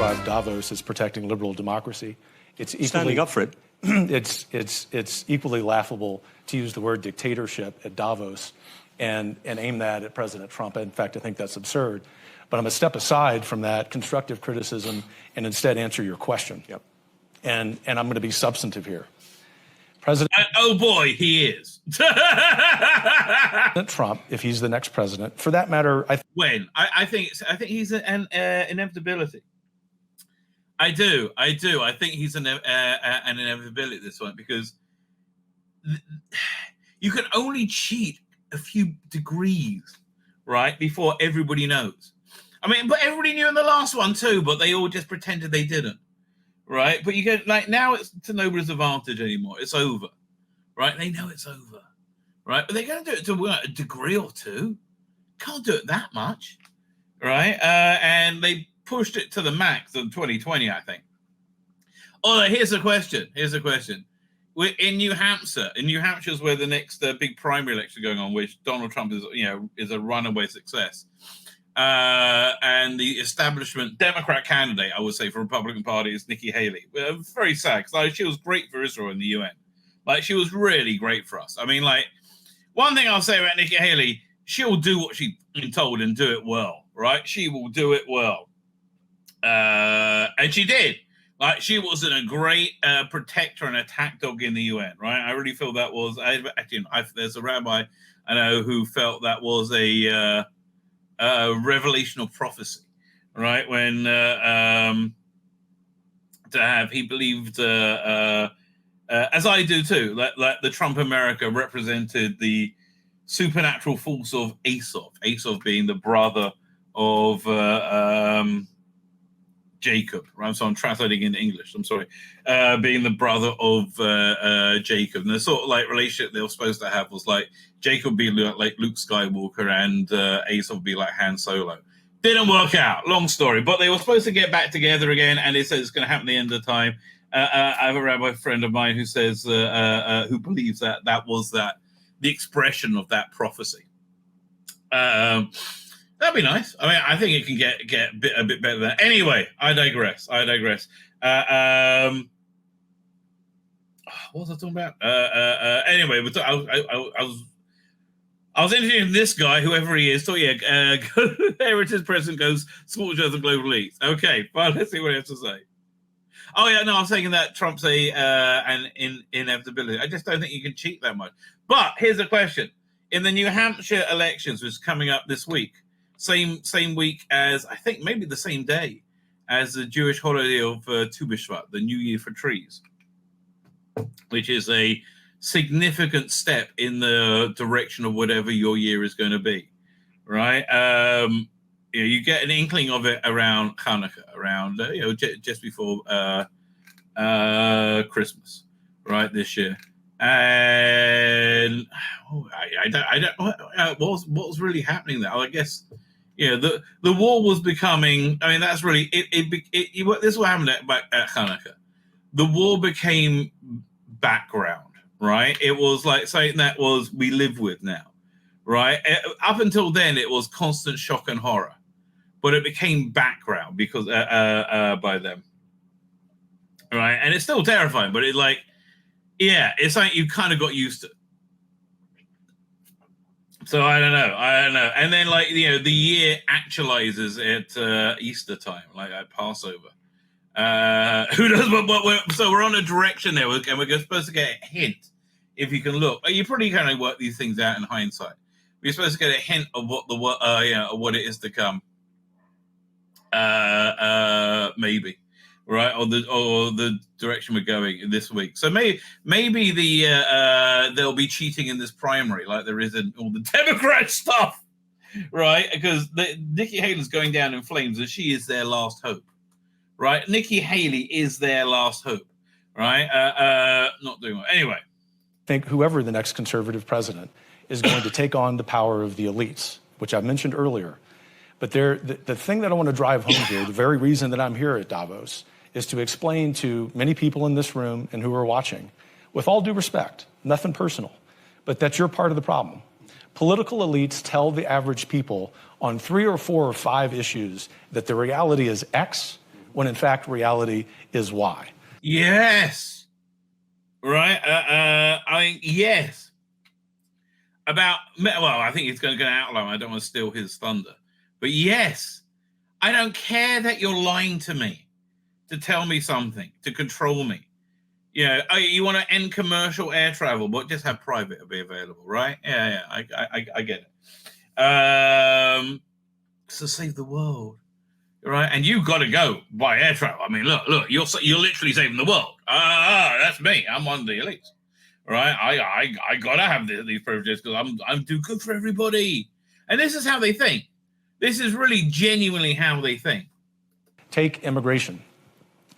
describe Davos as protecting liberal democracy. It's equally, standing up for it. It's equally laughable to use the word dictatorship at Davos and aim that at President Trump. In fact, I think that's absurd. But I'm going to step aside from that constructive criticism and instead answer your question. Yep. And I'm going to be substantive here. President oh boy, he is. Trump, if he's the next president, for that matter, I think he's an inevitability. I do. I think he's an inevitability at this point because you can only cheat a few degrees, right, before everybody knows. I mean, but everybody knew in the last one too, but they all just pretended they didn't, right? But you get like now it's to nobody's advantage anymore. It's over, right? They know it's over, right? But they're going to do it to a degree or two. Can't do it that much, right? And they pushed it to the max in 2020, I think. Oh, here's a question. We're in New Hampshire. In New Hampshire is where the next big primary election going on, which Donald Trump is a runaway success. And the establishment Democrat candidate, I would say, for Republican Party is Nikki Haley. Very sad because she was great for Israel in the UN. Like, she was really great for us. I mean, like, one thing I'll say about Nikki Haley, she'll do what she's been told and do it well, right? She will do it well. And she did. Like, she wasn't a great protector and attack dog in the UN, right? I really feel that was there's a rabbi I know who felt that was a revelation of prophecy, right? When he believed, as I do too, that the Trump America represented the supernatural force of Esau being the brother of Jacob, right? So I'm translating into English. I'm sorry, being the brother of Jacob, and the sort of like relationship they were supposed to have was like Jacob be like Luke Skywalker and Esau be like Han Solo. Didn't work out. Long story, but they were supposed to get back together again, and it says it's going to happen at the end of the time. I have a rabbi friend of mine who says who believes that was the expression of that prophecy. That'd be nice. I mean, I think it can get a bit better than that. Anyway, I digress. What was I talking about? Anyway, I was interviewing this guy, whoever he is. So yeah, Heritage President goes scorchers and global elites. Okay, fine. Let's see what he has to say. Oh yeah, no, I was saying that Trump's an inevitability. I just don't think you can cheat that much. But here's the question: in the New Hampshire elections, which is coming up this week. Same week as, I think maybe the same day as the Jewish holiday of Tu B'Shvat, the New Year for Trees, which is a significant step in the direction of whatever your year is going to be, right? You get an inkling of it around Hanukkah, around just before Christmas, right? This year. And I don't what was really happening there. I guess the war was becoming. I mean, that's really this is what happened at Hanukkah. The war became background, right? It was like something that was we live with now, right? Up until then, it was constant shock and horror, but it became background because by them, right? And it's still terrifying, but it's like. Yeah, it's something you kind of got used to. So I don't know. And then the year actualizes at Easter time, like at Passover. Who knows? So we're on a direction there, and we're supposed to get a hint if you can look. You probably kind of work these things out in hindsight. We're supposed to get a hint of what what it is to come. Maybe. Right, or the direction we're going this week. So maybe there'll be cheating in this primary, like there is in all the Democrat stuff, right? Because Nikki Haley's going down in flames, and she is their last hope, right? Nikki Haley is their last hope, right? Not doing well. Anyway, I think whoever the next conservative president is going to take on the power of the elites, which I mentioned earlier. But the thing that I want to drive home here, the very reason that I'm here at Davos, is to explain to many people in this room and who are watching, with all due respect, nothing personal, but that you're part of the problem. Political elites tell the average people on 3 or 4 or 5 issues that the reality is X, when in fact reality is Y. Yes. Right. Yes. I think he's going to outline. I don't want to steal his thunder. But yes, I don't care that you're lying to me to tell me something, to control me. You want to end commercial air travel, but just have private be available, right? Yeah, I get it. To save the world, right? And you've got to go by air travel. I mean, look, you're literally saving the world. That's me. I'm one of the elites, right? I gotta have these privileges because I'm too good for everybody. And this is how they think. This is really genuinely how they think. Take immigration.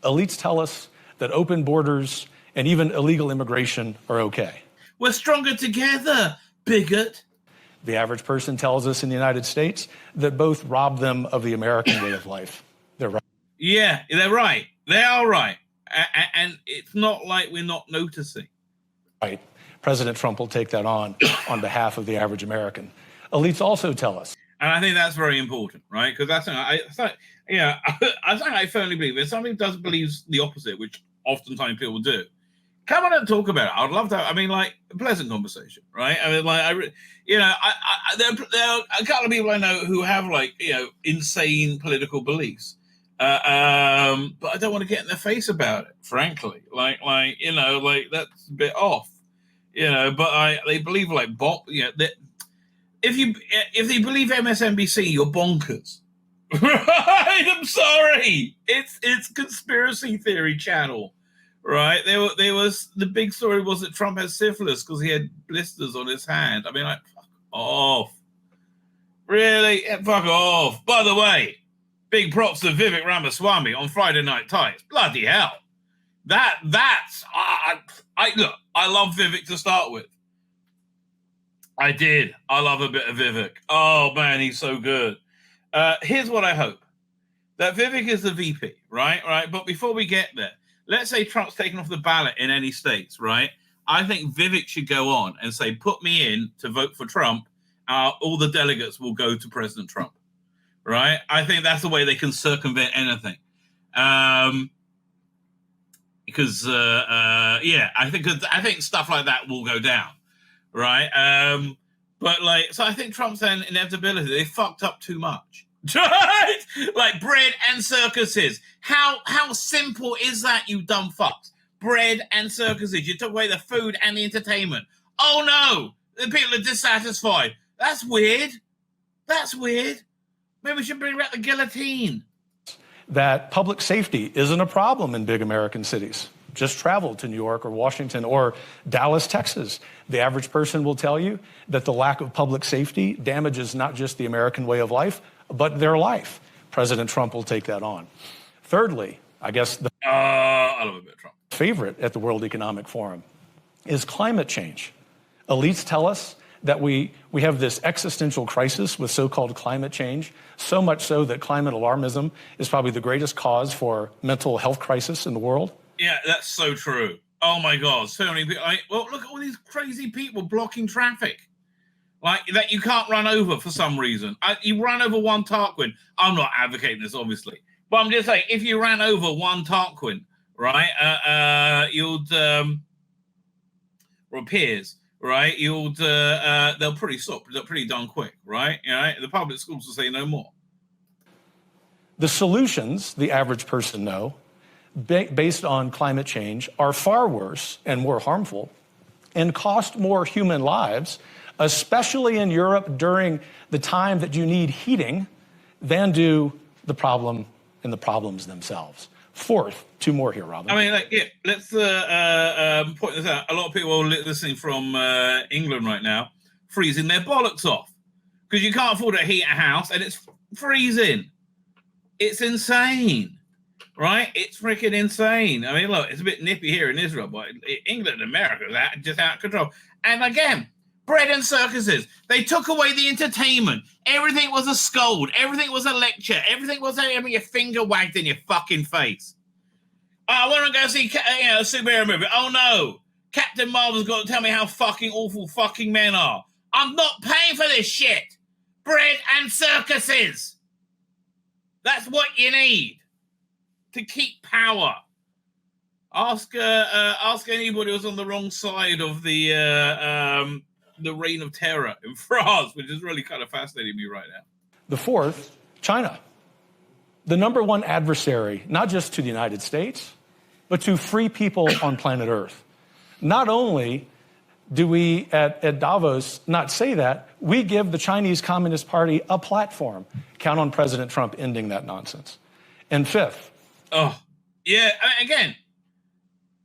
Elites tell us that open borders and even illegal immigration are okay. We're stronger together, bigot. The average person tells us in the United States that both rob them of the American way of life. They're right. Yeah, they're right. They are right. And it's not like we're not noticing. Right. President Trump will take that on behalf of the average American. Elites also tell us. And I think that's very important, right? Because that's I firmly believe if somebody does believe the opposite, which oftentimes people do, come on and talk about it. I'd love to. I mean, like a pleasant conversation, right? I mean, like there are a couple of people I know who have insane political beliefs, but I don't want to get in their face about it. Frankly, that's a bit off, But they believe that if they believe MSNBC, you're bonkers. Right? I'm sorry. It's conspiracy theory channel. Right, there was the big story was that Trump had syphilis because he had blisters on his hand. I mean, like, fuck off, really, fuck off. By the way, big props to Vivek Ramaswamy on Friday Night Tights. Bloody hell, that's look. I love Vivek to start with. I love a bit of Vivek. Oh man, he's so good. Here's what I hope: that Vivek is the VP, right. But before we get there. Let's say Trump's taken off the ballot in any states, right? I think Vivek should go on and say, put me in to vote for Trump. All the delegates will go to President Trump, right? I think that's the way they can circumvent anything. I think stuff like that will go down, right? So I think Trump's an inevitability. They fucked up too much. Right? Like bread and circuses. How simple is that, you dumb fucks? Bread and circuses. You took away the food and the entertainment. Oh no! The people are dissatisfied. That's weird. Maybe we should bring back the guillotine. That public safety isn't a problem in big American cities. Just travel to New York or Washington or Dallas, Texas. The average person will tell you that the lack of public safety damages not just the American way of life, but their life. President Trump will take that on. Thirdly, I guess I love a bit of Trump. Favorite at the World Economic Forum is climate change. Elites tell us that we have this existential crisis with so-called climate change, so much so that climate alarmism is probably the greatest cause for mental health crisis in the world. Yeah, that's so true. Oh my God, so many people. Look at all these crazy people blocking traffic. Like that you can't run over for some reason. You run over one Tarquin. I'm not advocating this, obviously. But I'm just saying, if you ran over one Tarquin, right, or peers, right, they'll pretty stop. They're pretty done quick, right? The public schools will say no more. The solutions, the average person know, based on climate change, are far worse and more harmful and cost more human lives, especially in Europe during the time that you need heating, than do the problem and the problems themselves. Fourth, two more here, Robin. I mean, let's point this out. A lot of people are listening from England right now, freezing their bollocks off because you can't afford to heat a house and it's freezing. It's insane. Right? It's freaking insane. I mean, look, it's a bit nippy here in Israel, but England and America is just out of control. And again, bread and circuses. They took away the entertainment. Everything was a scold. Everything was a lecture. Everything was having your finger wagged in your fucking face. I want to go see a superhero movie. Oh no, Captain Marvel's got to tell me how fucking awful fucking men are. I'm not paying for this shit. Bread and circuses. That's what you need to keep power. Ask anybody who's on the wrong side of the reign of terror in France, which is really kind of fascinating me right now. The fourth, China. The number one adversary, not just to the United States, but to free people on planet Earth. Not only do we at Davos not say that, we give the Chinese Communist Party a platform. Count on President Trump ending that nonsense. And fifth. Oh, yeah, again,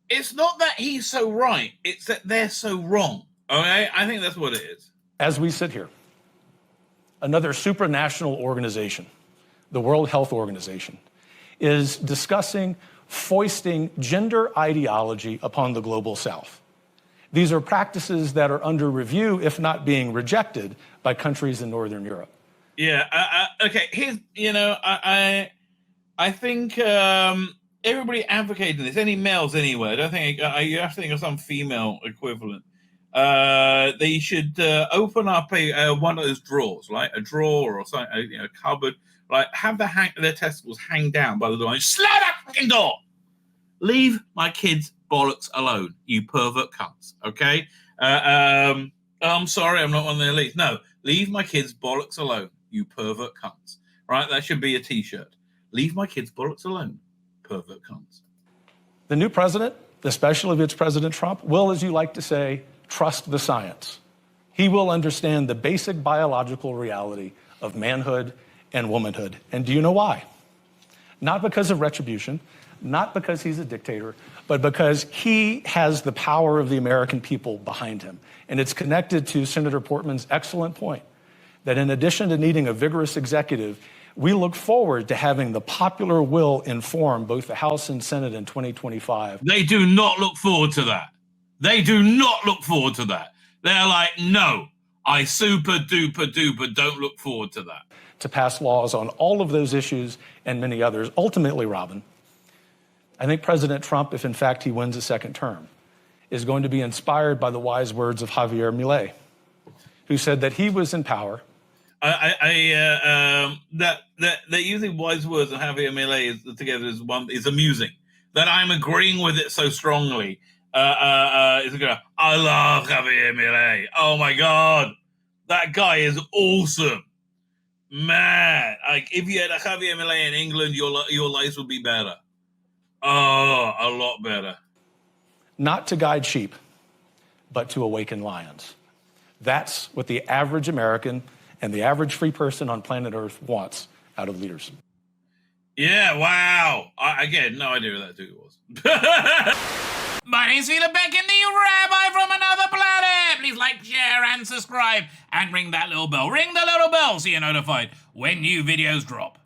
it's not that he's so right, it's that they're so wrong. Okay, I think that's what it is. As we sit here, another supranational organization, the World Health Organization, is discussing foisting gender ideology upon the global South. These are practices that are under review, if not being rejected, by countries in Northern Europe. Yeah, okay, here's, I think everybody advocating this, any males anyway, I don't think, you have to think of some female equivalent. They should open up one of those drawers, right? A drawer or something, a cupboard, right? Have their testicles hang down by the door and slow that fucking door. Leave my kids' bollocks alone, you pervert cunts. Okay? I'm sorry, I'm not one of the elite. No, leave my kids' bollocks alone, you pervert cunts. Right? That should be a T-shirt. Leave my kids' bollocks alone, pervert cunts. The new president, especially if it's President Trump, will, as you like to say, trust the science. He will understand the basic biological reality of manhood and womanhood. And do you know why? Not because of retribution, not because he's a dictator, but because he has the power of the American people behind him. And it's connected to Senator Portman's excellent point that in addition to needing a vigorous executive, we look forward to having the popular will inform both the House and Senate in 2025. They do not look forward to that. They do not look forward to that. They're like, no, I super duper duper don't look forward to that. To pass laws on all of those issues and many others. Ultimately, Robin, I think President Trump, if in fact he wins a second term, is going to be inspired by the wise words of Javier Milei, who said that he was in power. That using wise words of Javier Milei together is amusing. That I'm agreeing with it so strongly. I love Javier Milei. Oh my God, that guy is awesome, man. Like if you had a Javier Milei in England, your lives would be better. Oh, a lot better. Not to guide sheep, but to awaken lions. That's what the average American and the average free person on planet Earth wants out of leaders. Yeah, wow. I get no idea who that dude was. My name's Tzvi Lebetkin, the Rabbi from another planet. Please like, share, and subscribe, and ring that little bell. Ring the little bell so you're notified when new videos drop.